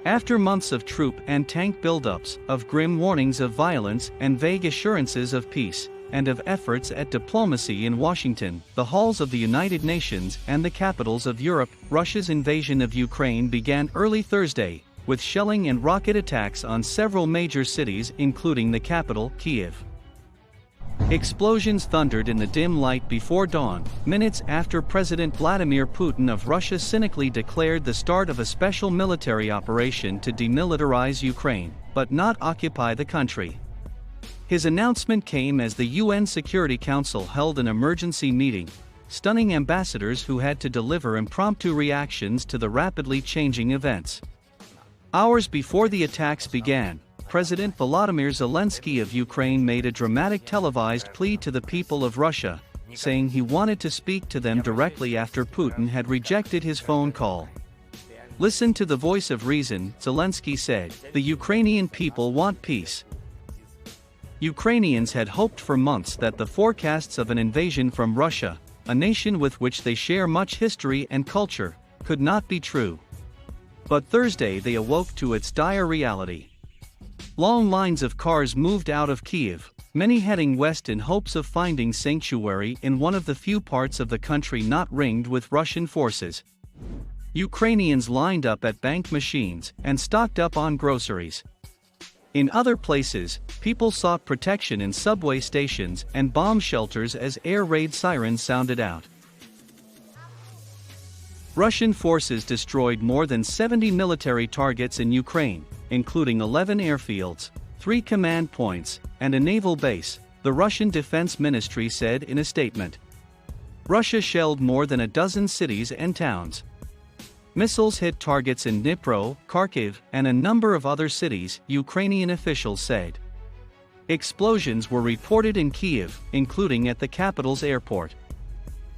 After months of troop and tank buildups, of grim warnings of violence and vague assurances of peace, and of efforts at diplomacy in Washington, the halls of the United Nations and the capitals of Europe, Russia's invasion of Ukraine began early Thursday, with shelling and rocket attacks on several major cities including the capital, Kyiv. Explosions thundered in the dim light before dawn, minutes after President Vladimir Putin of Russia cynically declared the start of a special military operation to demilitarize Ukraine, but not occupy the country. His announcement came as the UN Security Council held an emergency meeting, stunning ambassadors who had to deliver impromptu reactions to the rapidly changing events. Hours before the attacks began, President Volodymyr Zelensky of Ukraine made a dramatic televised plea to the people of Russia, saying he wanted to speak to them directly after Putin had rejected his phone call. "Listen to the voice of reason," Zelensky said. "The Ukrainian people want peace." Ukrainians had hoped for months that the forecasts of an invasion from Russia, a nation with which they share much history and culture, could not be true. But Thursday they awoke to its dire reality. Long lines of cars moved out of Kyiv, many heading west in hopes of finding sanctuary in one of the few parts of the country not ringed with Russian forces. Ukrainians lined up at bank machines and stocked up on groceries. In other places, people sought protection in subway stations and bomb shelters as air raid sirens sounded out. Russian forces destroyed more than 70 military targets in Ukraine, including 11 airfields, 3 command points, and a naval base, the Russian Defense Ministry said in a statement. Russia shelled more than a dozen cities and towns. Missiles hit targets in Dnipro, Kharkiv, and a number of other cities, Ukrainian officials said. Explosions were reported in Kyiv, including at the capital's airport.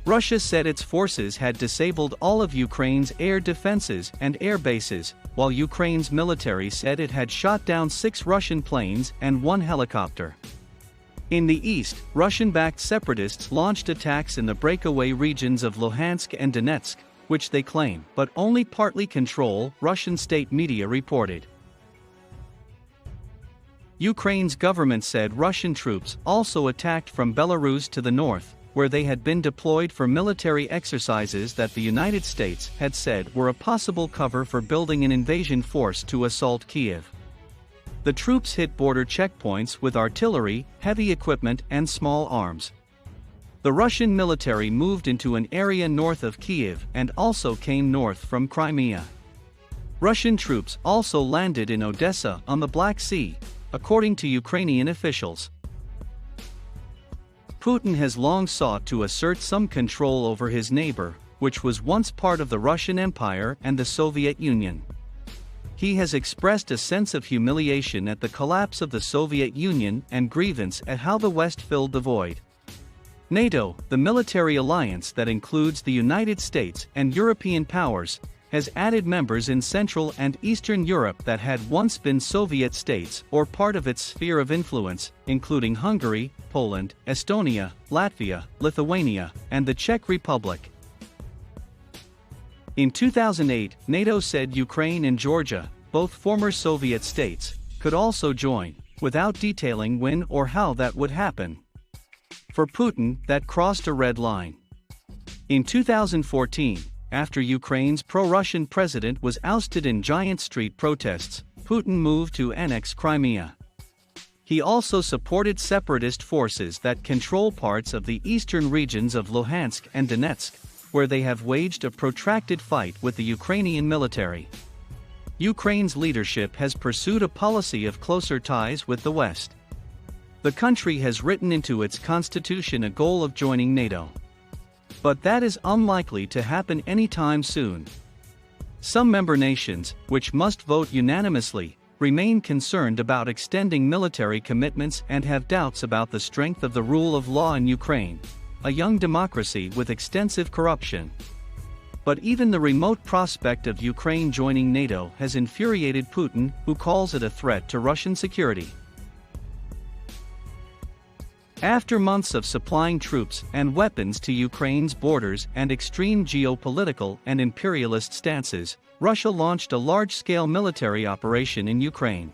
Russia said its forces had disabled all of Ukraine's air defenses and air bases, while Ukraine's military said it had shot down 6 Russian planes and 1 helicopter. In the east, Russian-backed separatists launched attacks in the breakaway regions of Luhansk and Donetsk, which they claim but only partly control, Russian state media reported. Ukraine's government said Russian troops also attacked from Belarus to the north, where they had been deployed for military exercises that the United States had said were a possible cover for building an invasion force to assault Kyiv. The troops hit border checkpoints with artillery, heavy equipment, and small arms. The Russian military moved into an area north of Kyiv and also came north from Crimea. Russian troops also landed in Odessa on the Black Sea, according to Ukrainian officials. Putin has long sought to assert some control over his neighbor, which was once part of the Russian Empire and the Soviet Union. He has expressed a sense of humiliation at the collapse of the Soviet Union and grievance at how the West filled the void. NATO, the military alliance that includes the United States and European powers, has added members in Central and Eastern Europe that had once been Soviet states or part of its sphere of influence, including Hungary, Poland, Estonia, Latvia, Lithuania, and the Czech Republic. In 2008, NATO said Ukraine and Georgia, both former Soviet states, could also join, without detailing when or how that would happen. For Putin, that crossed a red line. In 2014, after Ukraine's pro-Russian president was ousted in giant street protests, Putin moved to annex Crimea. He also supported separatist forces that control parts of the eastern regions of Luhansk and Donetsk, where they have waged a protracted fight with the Ukrainian military. Ukraine's leadership has pursued a policy of closer ties with the West. The country has written into its constitution a goal of joining NATO. But that is unlikely to happen anytime soon. Some member nations, which must vote unanimously, remain concerned about extending military commitments and have doubts about the strength of the rule of law in Ukraine, a young democracy with extensive corruption. But even the remote prospect of Ukraine joining NATO has infuriated Putin, who calls it a threat to Russian security. After months of supplying troops and weapons to Ukraine's borders and extreme geopolitical and imperialist stances, Russia launched a large-scale military operation in Ukraine.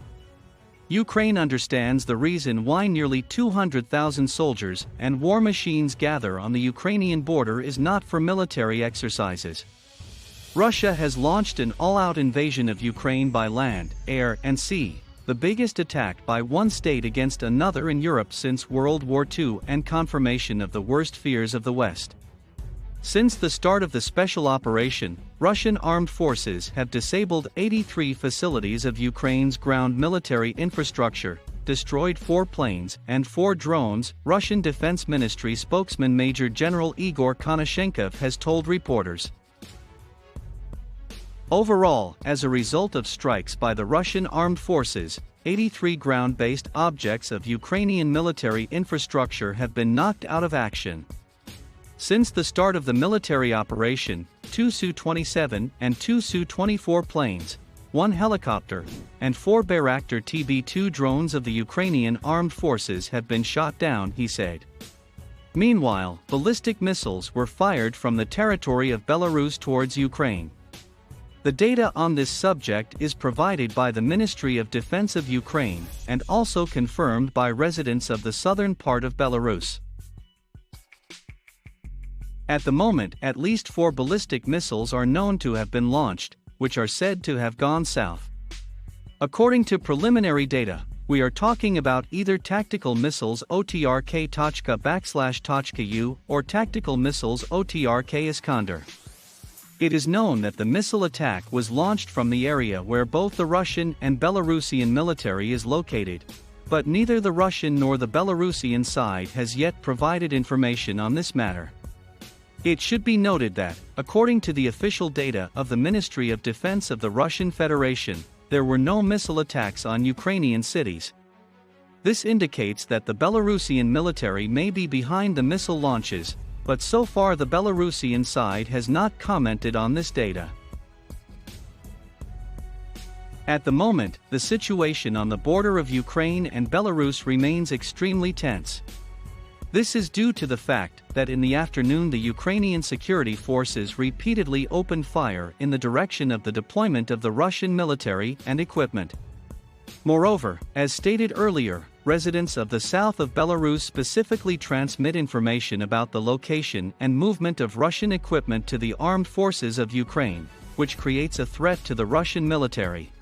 Ukraine understands the reason why nearly 200,000 soldiers and war machines gather on the Ukrainian border is not for military exercises. Russia has launched an all-out invasion of Ukraine by land, air, and sea, the biggest attack by one state against another in Europe since World War II and confirmation of the worst fears of the West. Since the start of the special operation, Russian armed forces have disabled 83 facilities of Ukraine's ground military infrastructure, destroyed 4 planes and 4 drones, Russian Defense Ministry spokesman Major General Igor Konashenkov has told reporters. Overall, as a result of strikes by the Russian armed forces, 83 ground-based objects of Ukrainian military infrastructure have been knocked out of action. Since the start of the military operation, 2 Su-27 and 2 Su-24 planes, 1 helicopter, and 4 Bayraktar TB2 drones of the Ukrainian armed forces have been shot down, he said. Meanwhile, ballistic missiles were fired from the territory of Belarus towards Ukraine. The data on this subject is provided by the Ministry of Defense of Ukraine and also confirmed by residents of the southern part of Belarus. At the moment, at least 4 ballistic missiles are known to have been launched, which are said to have gone south. According to preliminary data, we are talking about either tactical missiles OTRK.U or tactical missiles OTRK Iskander. It is known that the missile attack was launched from the area where both the Russian and Belarusian military is located, but neither the Russian nor the Belarusian side has yet provided information on this matter. It should be noted that, according to the official data of the Ministry of Defense of the Russian Federation, there were no missile attacks on Ukrainian cities. This indicates that the Belarusian military may be behind the missile launches, but so far the Belarusian side has not commented on this data. At the moment, the situation on the border of Ukraine and Belarus remains extremely tense. This is due to the fact that in the afternoon the Ukrainian security forces repeatedly opened fire in the direction of the deployment of the Russian military and equipment. Moreover, as stated earlier, residents of the south of Belarus specifically transmit information about the location and movement of Russian equipment to the armed forces of Ukraine, which creates a threat to the Russian military.